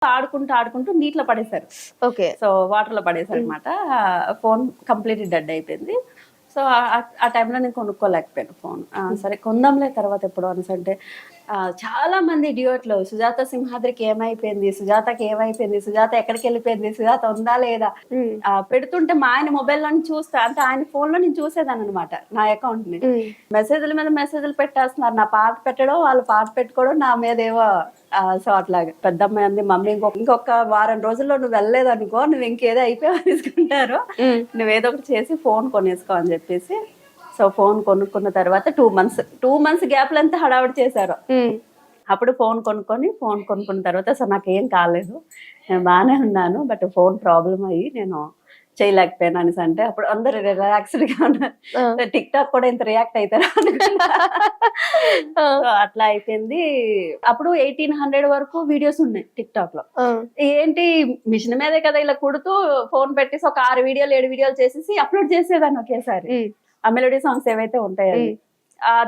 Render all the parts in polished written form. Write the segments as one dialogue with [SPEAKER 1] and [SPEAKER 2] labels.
[SPEAKER 1] ఆడుకుంటూ ఆడుకుంటూ నీటిలో పడేశారు.
[SPEAKER 2] ఓకే.
[SPEAKER 1] సో వాటర్ లో పడేశారు అనమాట. ఫోన్ కంప్లీట్లీ డెడ్ అయిపోయింది. సో ఆ టైంలో నేను కొనుక్కోలేకపోయాను ఫోన్. సరే కొందాంలే తర్వాత ఎప్పుడు అనేసి అంటే చాలా మంది డ్యూయట్లు సుజాత సింహాద్రికి ఏమైపోయింది, సుజాతకి ఏమైపోయింది, సుజాత ఎక్కడికి వెళ్ళిపోయింది, సుజాత ఉందా లేదా పెడుతుంటే మా ఆయన మొబైల్లో చూస్తా అంటే ఆయన ఫోన్ లో నేను చూసేదాన్ని అనమాట నా అకౌంట్ ని. మెసేజ్ల మీద మెసేజ్లు పెట్టేస్తున్నారు, నా పాట పెట్టడం వాళ్ళు పాట పెట్టుకోవడం నా మీద ఏవో. సో అట్లాగా పెద్దమ్మాయి అంది, మమ్మీ ఇంకొక వారం రోజుల్లో నువ్వు వెళ్ళలేదు అనుకో, నువ్వు ఇంకేదో అయిపోయావు తీసుకుంటారు, నువ్వేదో ఒకటి చేసి ఫోన్ కొనేసుకో అని చెప్పేసి. సో ఫోన్ కొనుక్కున్న తర్వాత 2 months గ్యాప్ అంతా హడావిడి చేశారు. అప్పుడు ఫోన్ కొనుక్కున్న తర్వాత సో నాకేం కాలేదు, నేను బాగానే ఉన్నాను, బట్ ఫోన్ ప్రాబ్లం అయ్యి నేను చేయలేకపోయాను అనేసి అంటే అప్పుడు అందరు రిలాక్స్డ్ గా ఉన్నారు. టిక్ టాక్ కూడా ఇంత రియాక్ట్ అవుతారు అట్లా అయిపోయింది. అప్పుడు 1800 వరకు వీడియోస్ ఉన్నాయి టిక్ టాక్ లో. ఏంటి మిషన్ మీదే కదా ఇలా కుడుతూ ఫోన్ పెట్టేసి ఒక 6 వీడియోలు 7 వీడియోలు చేసేసి అప్లోడ్ చేసేదాన్ని ఒకేసారి. ఆ మెలోడీ సాంగ్స్ ఏవైతే ఉంటాయో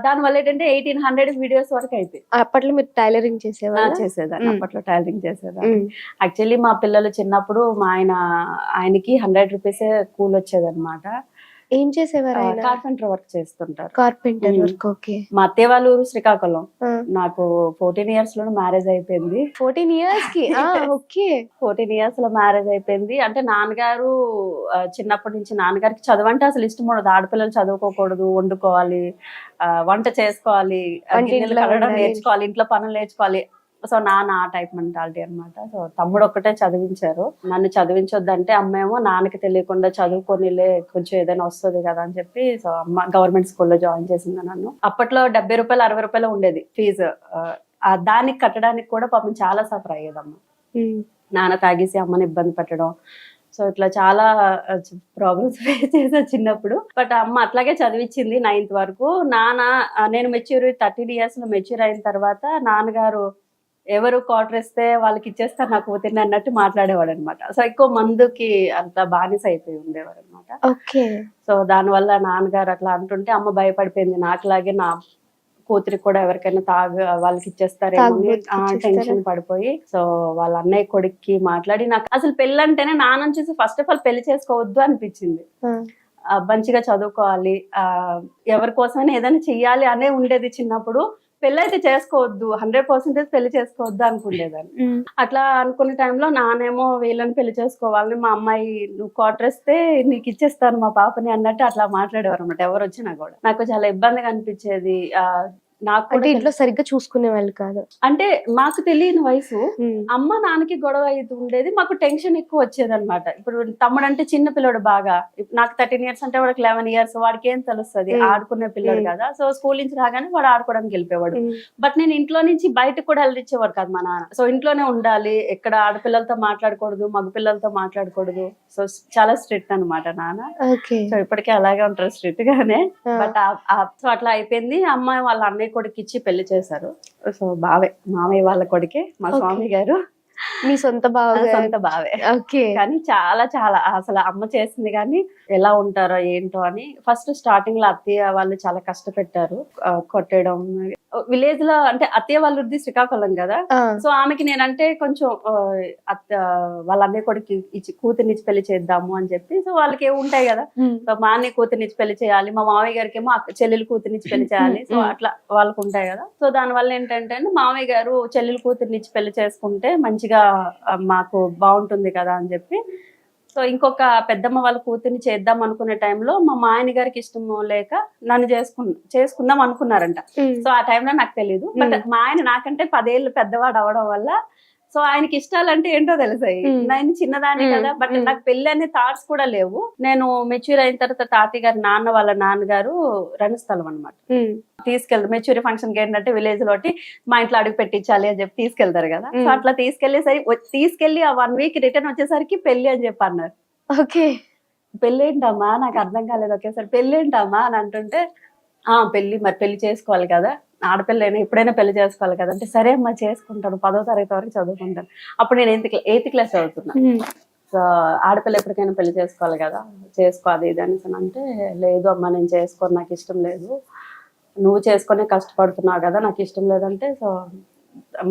[SPEAKER 1] దానివల్ల ఏంటంటే 1800 వీడియోస్ వరకు అయితే.
[SPEAKER 2] అప్పట్లో మీరు టైలరింగ్
[SPEAKER 1] చేసేదాన్ని. అప్పట్లో టైలరింగ్ చేసేదాన్ని. యాక్చువల్లీ మా పిల్లలు చిన్నప్పుడు మా ఆయనకి 100 రూపీసే కూల్ వచ్చేది అనమాట.
[SPEAKER 2] ఏం చేసేవారు?
[SPEAKER 1] కార్పెంటర్ వర్క్ చేస్తుంటారు.
[SPEAKER 2] Carpenter work. ఓకే.
[SPEAKER 1] మా అత్తయ్య వాళ్ళ ఊరు శ్రీకాకుళం. నాకు 14 years లో మ్యారేజ్ అయిపోయింది.
[SPEAKER 2] 14 years కి? ఓకే.
[SPEAKER 1] 14 years లో మ్యారేజ్ అయిపోయింది. అంటే నాన్నగారు చిన్నప్పటి నుంచి నాన్నగారికి చదువు అంటే అసలు ఇష్టం ఉండదు. ఆడపిల్లలు చదువుకోకూడదు, వండుకోవాలి, వంట చేసుకోవాలి, గిన్నెలు కడగడం నేర్చుకోవాలి, ఇంట్లో పనులు నేర్చుకోవాలి. సో నాన్న ఆ టైప్ మెంటాలిటీ అనమాట. సో తమ్ముడు ఒక్కటే చదివించారు. నన్ను చదివించొద్దంటే అమ్మేమో నాన్నకి తెలియకుండా చదువుకొనిలే, కొంచెం ఏదైనా వస్తుంది కదా అని చెప్పి సో అమ్మ గవర్నమెంట్ స్కూల్లో జాయిన్ చేసింది నన్ను. అప్పట్లో 70 రూపాయలు 60 రూపాయలు ఉండేది ఫీజు. దానికి కట్టడానికి కూడా పాపం చాలా సఫర్ అయ్యేదమ్మ. నాన్న తాగేసి అమ్మని ఇబ్బంది పెట్టడం. సో ఇట్లా చాలా ప్రాబ్లమ్స్ ఫేస్ చేసా చిన్నప్పుడు. బట్ అమ్మ అట్లాగే చదివించింది 9th వరకు. నేను 13 years లో మెచ్యూర్ అయిన తర్వాత నాన్నగారు ఎవరు క్వార్టర్ ఇస్తే వాళ్ళకి ఇచ్చేస్తారు నా కూతుర్ని అన్నట్టు మాట్లాడేవాడు అనమాట. సో ఎక్కువ మందుకి అంత బానిస అయిపోయి ఉండేవాడు అనమాట.
[SPEAKER 2] ఓకే. సో
[SPEAKER 1] దానివల్ల నాన్నగారు అట్లా అంటుంటే అమ్మ భయపడిపోయింది, నాకులాగే నా కూతురికి కూడా ఎవరికైనా వాళ్ళకి ఇచ్చేస్తారేమో టెన్షన్ పడిపోయి సో వాళ్ళ అన్నయ్య కొడుక్కి మాట్లాడి నాకు అసలు పెళ్ళి అంటేనే నాన్న చూసి ఫస్ట్ ఆఫ్ ఆల్ పెళ్లి చేసుకోవద్దు అనిపించింది. మంచిగా చదువుకోవాలి, ఎవరి కోసమైనా ఏదైనా చెయ్యాలి అనే ఉండేది చిన్నప్పుడు. పెళ్ళి అయితే చేసుకోవద్దు, 100% పెళ్లి చేసుకోవద్దు అనుకునేదాన్ని. అట్లా అనుకునే టైంలో నానేమో వీళ్ళని పెళ్లి చేసుకోవాలని, మా అమ్మాయి నువ్వు క్వార్టర్ ఇస్తే నీకు ఇచ్చేస్తాను మా పాపని అన్నట్టు అట్లా మాట్లాడేవారు అనమాట. ఎవరు వచ్చినా కూడా నాకు చాలా ఇబ్బందిగా అనిపించేది. నాకు
[SPEAKER 2] ఇంట్లో సరిగ్గా చూసుకునే వాళ్ళు కాదు.
[SPEAKER 1] అంటే మాకు తెలియని వయసు, అమ్మ నాన్నకి గొడవ అయితే ఉండేది, మాకు టెన్షన్ ఎక్కువ వచ్చేది అనమాట. ఇప్పుడు తమ్ముడు అంటే చిన్న పిల్లడు, బాగా నాకు 13 years అంటే వాడికి 11 years, వాడికి ఏం తెలుస్తుంది, ఆడుకునే పిల్లడు కదా. సో స్కూల్ నుంచి రాగానే వాడు ఆడుకోవడానికి వెళ్ళిపోయాడు. బట్ నేను ఇంట్లో నుంచి బయటకు కూడా వెళ్ళిచ్చేవాడు కాదు మా నాన్న. సో ఇంట్లోనే ఉండాలి, ఎక్కడ ఆడపిల్లలతో మాట్లాడకూడదు, మగ పిల్లలతో మాట్లాడకూడదు. సో చాలా స్ట్రిక్ట్ అనమాట నాన్న. సో ఇప్పటికే అలాగే ఉంటారు స్ట్రిక్ట్ గానే. బట్ సో అట్లా అయిపోయింది. అమ్మాయి వాళ్ళ అన్నయ్య కొడుకు ఇచ్చి పెళ్లి చేశారు. సో మామయ్య వాళ్ళ కొడుకే మా స్వామి గారు.
[SPEAKER 2] మీ సొంత
[SPEAKER 1] బావే. కానీ చాలా చాలా అసలు అమ్మ చేసింది కానీ ఎలా ఉంటారో ఏంటో అని. ఫస్ట్ స్టార్టింగ్ లో అత్తయ్య వాళ్ళు చాలా కష్టపెట్టారు, కొట్టడం. విలేజ్ లో అంటే అత్తయ్య వాళ్ళది శ్రీకాకుళం కదా. సో ఆమెకి నేనంటే కొంచెం వాళ్ళ అన్నయ్య కొడుకు కూతుర్నిచ్చి పెళ్లి చేద్దాము అని చెప్పి. సో వాళ్ళకి ఏముంటాయి కదా, సో మా అన్నయ్య కూతుర్నిచ్చి పెళ్లి చేయాలి, మా మామయ్య గారికి ఏమో చెల్లెలు కూతుర్నిచ్చి పెళ్లి చేయాలి. సో అట్లా వాళ్ళకు ఉంటాయి కదా. సో దానివల్ల ఏంటంటే మామయ్య గారు చెల్లెలు కూతుర్నిచ్చి పెళ్లి చేసుకుంటే మంచిగా మాకు బాగుంటుంది కదా అని చెప్పి. సో ఇంకొక పెద్దమ్మ వాళ్ళ కూతుర్ని చేద్దాం అనుకునే టైంలో మా ఆయన గారికి ఇష్టం లేక నన్ను చేసుకుందాం అనుకున్నారంట. సో ఆ టైంలో నాకు తెలియదు. బట్ మా ఆయన నాకంటే 10 ఏళ్ళు పెద్దవాడు అవడం వల్ల సో ఆయనకి ఇష్టాలంటే ఏంటో తెలుసాయి. నేను చిన్నదాన్ని కదా, బట్ నాకు పెళ్లి అనే థాట్స్ కూడా లేవు. నేను మెచ్యూర్ అయిన తర్వాత తాతయ్య గారి వాళ్ళ నాన్నగారు రణస్థలం అనమాట తీసుకెళ్తారు. మెచ్యూరీ ఫంక్షన్ కి ఏంటంటే విలేజ్ లోటి మా ఇంట్లో అడుగు పెట్టించాలి అని చెప్పి తీసుకెళ్తారు కదా. సో అట్లా తీసుకెళ్లి ఆ 1 week రిటర్న్ వచ్చేసరికి పెళ్లి అని చెప్పి అన్నారు.
[SPEAKER 2] ఓకే.
[SPEAKER 1] పెళ్లి ఏంటమ్మా, నాకు అర్థం కాలేదు. ఒకేసారి పెళ్లి ఏంటమ్మా అని అంటుంటే మరి పెళ్లి చేసుకోవాలి కదా, ఆడపిల్లైనా ఎప్పుడైనా పెళ్లి చేసుకోవాలి కదా అంటే, సరే అమ్మా చేసుకుంటాను, 10వ తరగతి వరకు చదువుకుంటాను. అప్పుడు నేను 8th class చదువుతున్నా. సో ఆడపిల్ల ఎప్పటికైనా పెళ్లి చేసుకోవాలి కదా, చేసుకోవాలి ఇది అనేసి అంటే, లేదు అమ్మా నేను చేసుకోను, నాకు ఇష్టం లేదు, నువ్వు చేసుకునే కష్టపడుతున్నావు కదా, నాకు ఇష్టం లేదంటే. సో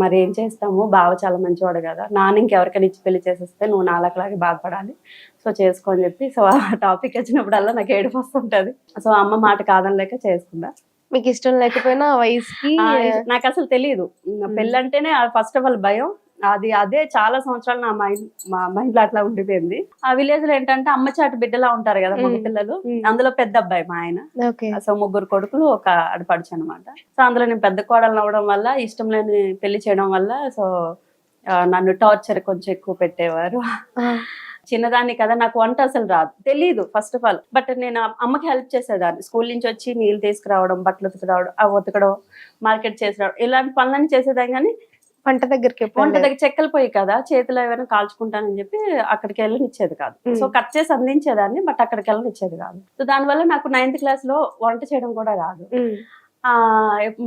[SPEAKER 1] మరి ఏం చేస్తాము, బావ చాలా మంచివాడు కదా, నాన్న ఇంకెవరికైనా ఇచ్చి పెళ్లి చేసేస్తే నువ్వు నాలాగే బాధపడాలి, సో చేసుకో అని చెప్పి, సో ఆ టాపిక్ వచ్చినప్పుడల్లా నాకు ఏడుపు వస్తుంటది. సో అమ్మ మాట కాదనలేక చేసుకున్నా.
[SPEAKER 2] మీకు ఇష్టం లేకపోయినా ఆ వయసుకి
[SPEAKER 1] నాకు అసలు తెలియదు పెళ్ళంటేనే ఫస్ట్ ఆఫ్ ఆల్ భయం. అదే చాలా సంవత్సరాలు నా మైండ్ లో అట్లా ఉండిపోయింది. ఆ విలేజ్ లో ఏంటంటే అమ్మ చాటు బిడ్డలా ఉంటారు కదా మగ పిల్లలు, అందులో పెద్ద అబ్బాయి మా ఆయన. సో 3 కొడుకులు, ఒక ఆడపడుచు అనమాట. సో అందులో నేను పెద్ద కోడలు అవడం వల్ల, ఇష్టం లేని పెళ్లి చేయడం వల్ల, సో నన్ను టార్చర్ కొంచెం ఎక్కువ పెట్టేవారు. చిన్నదాన్ని కదా, నాకు వంట అసలు రాదు, తెలీదు ఫస్ట్ ఆఫ్ ఆల్. బట్ నేను అమ్మకి హెల్ప్ చేసేదాన్ని. స్కూల్ నుంచి వచ్చి నీళ్ళు తీసుకురావడం, బట్టలు ఉతకడం, అవి ఉతకడం, మార్కెట్ చేసి ఇలాంటి పనులన్నీ చేసేదాన్ని. కానీ
[SPEAKER 2] వంట దగ్గర
[SPEAKER 1] చెక్కలు పోయి కదా, చేతిలో ఏమైనా కాల్చుకుంటానని చెప్పి అక్కడికి వెళ్ళనిచ్చేది కాదు. సో కట్ చేసి అందించేదాన్ని, బట్ అక్కడికి వెళ్ళనిచ్చేది కాదు. సో దానివల్ల నాకు 9th క్లాస్ లో వంట చేయడం కూడా రాదు.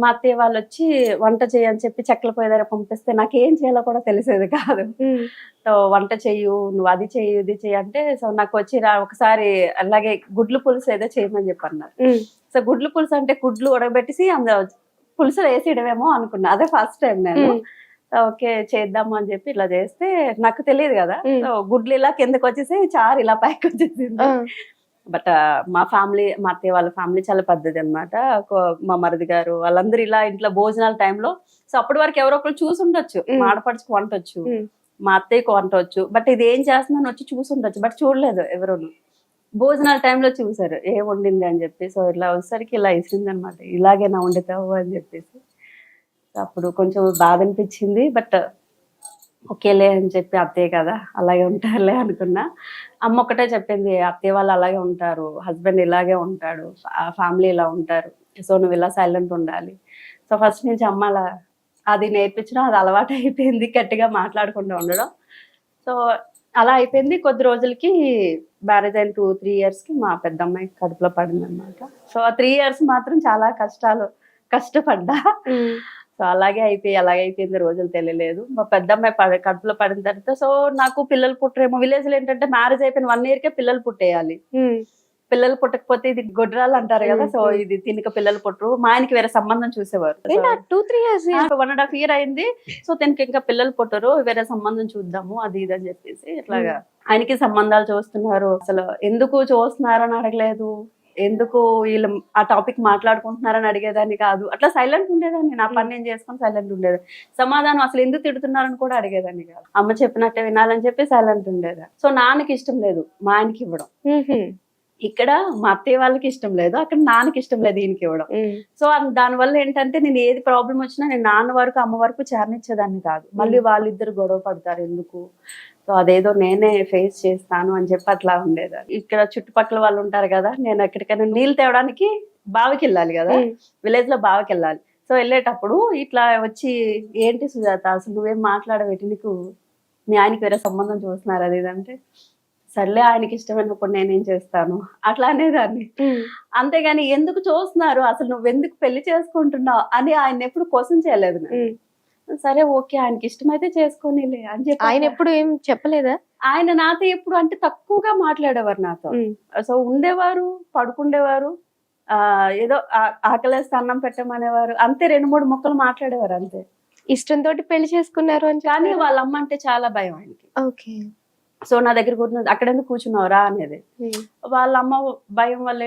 [SPEAKER 1] మా అత్తయ్య వాళ్ళు వచ్చి వంట చేయని చెప్పి చెక్కల పొయ్యి దగ్గర పంపిస్తే నాకు ఏం చేయాలో కూడా తెలిసేది కాదు. సో వంట చెయ్యు, నువ్వు అది చెయ్యి, ఇది చెయ్యి అంటే, సో నాకు వచ్చి ఒకసారి అలాగే గుడ్లు పులుసు ఏదో చేయమని చెప్పి అన్నారు. సో గుడ్లు పులుసు అంటే గుడ్లు ఉడకబెట్టేసి అందులో పులుసు వేసేయడమేమో అనుకున్నా. అదే ఫస్ట్ టైం నేను. ఓకే చేద్దాము అని చెప్పి ఇట్లా చేస్తే, నాకు తెలియదు కదా, సో గుడ్లు ఇలా కిందకి వచ్చేసి చారు ఇలా పైకి వచ్చేసింది. బట్ మా ఫ్యామిలీ, మా అత్తయ్య వాళ్ళ ఫ్యామిలీ చాలా పద్ధతి అనమాట. మా మరిది గారు వాళ్ళందరూ ఇలా ఇంట్లో భోజనాల టైంలో, సో అప్పటి వరకు ఎవరో ఒకరు చూసి ఉండొచ్చు, మా ఆడపడుచుకు వంట వచ్చు, మా అత్తయ్యకు వంట వచ్చు, బట్ ఇది ఏం చేస్తున్నాను వచ్చి చూసి ఉండొచ్చు, బట్ చూడలేదు ఎవరును. భోజనాల టైంలో చూసారు ఏం వండింది అని చెప్పి. సో ఇట్లా వచ్చేసరికి ఇలా ఇసింది అనమాట, ఇలాగేనా వండుతావు అని చెప్పేసి. అప్పుడు కొంచెం బాధ అనిపించింది, బట్ ఓకేలే అని చెప్పి, అత్తయ్య కదా అలాగే ఉంటారులే అనుకున్నా. అమ్మ ఒక్కటే చెప్పింది, అత్తయ్య వాళ్ళు అలాగే ఉంటారు, హస్బెండ్ ఇలాగే ఉంటాడు, ఫ్యామిలీ ఇలా ఉంటారు, సో నువ్వు ఇలా సైలెంట్ ఉండాలి. సో ఫస్ట్ నుంచి అమ్మ అలా అది నేర్పించడం, అది అలవాటు అయిపోయింది, గట్టిగా మాట్లాడకుండా ఉండడం. సో అలా అయిపోయింది. కొద్ది రోజులకి మ్యారేజ్ అయిన 2-3 ఇయర్స్కి మా పెద్దమ్మాయి కడుపులో పడింది అనమాట. సో ఆ 3 ఇయర్స్ మాత్రం చాలా కష్టపడ్డా. సో అలాగే అయిపోయింది, రోజులు తెలియలేదు. మా పెద్దమ్మాయి కడుపులో పడిన తర్వాత, సో నాకు పిల్లలు పుట్టరేమో, విలేజ్ లో ఏంటంటే మ్యారేజ్ అయిపోయిన 1 yearకే పిల్లలు పుట్టేయాలి, పిల్లలు పుట్టకపోతే ఇది గొడ్రాలు అంటారు కదా, సో ఇది తినక పిల్లలు పుట్టరు. మా ఆయనకి వేరే సంబంధం చూసేవారు.
[SPEAKER 2] 2-3 years
[SPEAKER 1] 1.5 year అయింది. సో దీనికి ఇంకా పిల్లలు పుట్టరు, వేరే సంబంధం చూద్దాము అది ఇది అని చెప్పేసి ఇట్లాగా ఆయనకి సంబంధాలు చూస్తున్నారు. అసలు ఎందుకు చూస్తున్నారు అని అడగలేదు, ఎందుకు వీళ్ళు ఆ టాపిక్ మాట్లాడుకుంటున్నారని అడిగేదాన్ని కాదు. అట్లా సైలెంట్ ఉండేదాన్ని, నా పని నేను చేసుకొని సైలెంట్ ఉండేది. సమాధానం అసలు ఎందుకు తిడుతున్నారని కూడా అడిగేదాన్ని కాదు, అమ్మ చెప్పినట్టే వినాలని చెప్పి సైలెంట్ ఉండేది. సో నాన్నకి ఇష్టం లేదు మా ఆయనకి ఇవ్వడం, ఇక్కడ మా అత్తయ్య వాళ్ళకి ఇష్టం లేదు, అక్కడ నాన్నకి ఇష్టం లేదు ఈయనకి ఇవ్వడం. సో దానివల్ల ఏంటంటే నేను ఏది ప్రాబ్లం వచ్చినా నేను నాన్న వరకు అమ్మ వరకు చేరనిచ్చేదాన్ని కాదు. మళ్ళీ వాళ్ళిద్దరు గొడవ పడతారు ఎందుకు, సో అదేదో నేనే ఫేస్ చేస్తాను అని చెప్పి అట్లా ఉండేది. ఇక్కడ చుట్టుపక్కల వాళ్ళు ఉంటారు కదా, నేను ఎక్కడికైనా నీళ్ళు తేవడానికి బావికి వెళ్ళాలి కదా, విలేజ్ లో బావికి వెళ్ళాలి. సో వెళ్ళేటప్పుడు ఇట్లా వచ్చి, ఏంటి సుజాత అసలు నువ్వేం మాట్లాడబెట్టి, నీకు మీ ఆయనకి వేరే సంబంధం చూస్తున్నారు అది ఇదంటే, సర్లే ఆయనకి ఇష్టమైనప్పుడు నేనేం చేస్తాను అట్లా అనేదాన్ని. అంతేగాని ఎందుకు చూస్తున్నారు, అసలు నువ్వెందుకు పెళ్లి చేసుకుంటున్నావు అని ఆయన ఎప్పుడు క్వశ్చన్ చేయలేదు. సరే ఓకే ఆయనకి ఇష్టమైతే చేసుకోనిలే అని చెప్పి.
[SPEAKER 2] ఆయన ఎప్పుడు ఏం చెప్పలేదా?
[SPEAKER 1] ఆయన నాతో ఎప్పుడు అంటే తక్కువగా మాట్లాడేవారు నాతో. సో ఉండేవారు, పడుకుండేవారు, ఏదో ఆకలేస్తే అన్నం పెట్టమనేవారు, అంతే 2-3 ముక్కలు మాట్లాడేవారు అంతే.
[SPEAKER 2] ఇష్టంతో పెళ్లి చేసుకున్నారు అని.
[SPEAKER 1] కానీ వాళ్ళ అమ్మ అంటే చాలా భయం ఆయనకి.
[SPEAKER 2] ఓకే.
[SPEAKER 1] సో నా దగ్గర కూర్చున్నది, అక్కడెందుకు కూర్చున్నావురా అనేది. వాళ్ళ అమ్మ భయం వల్ల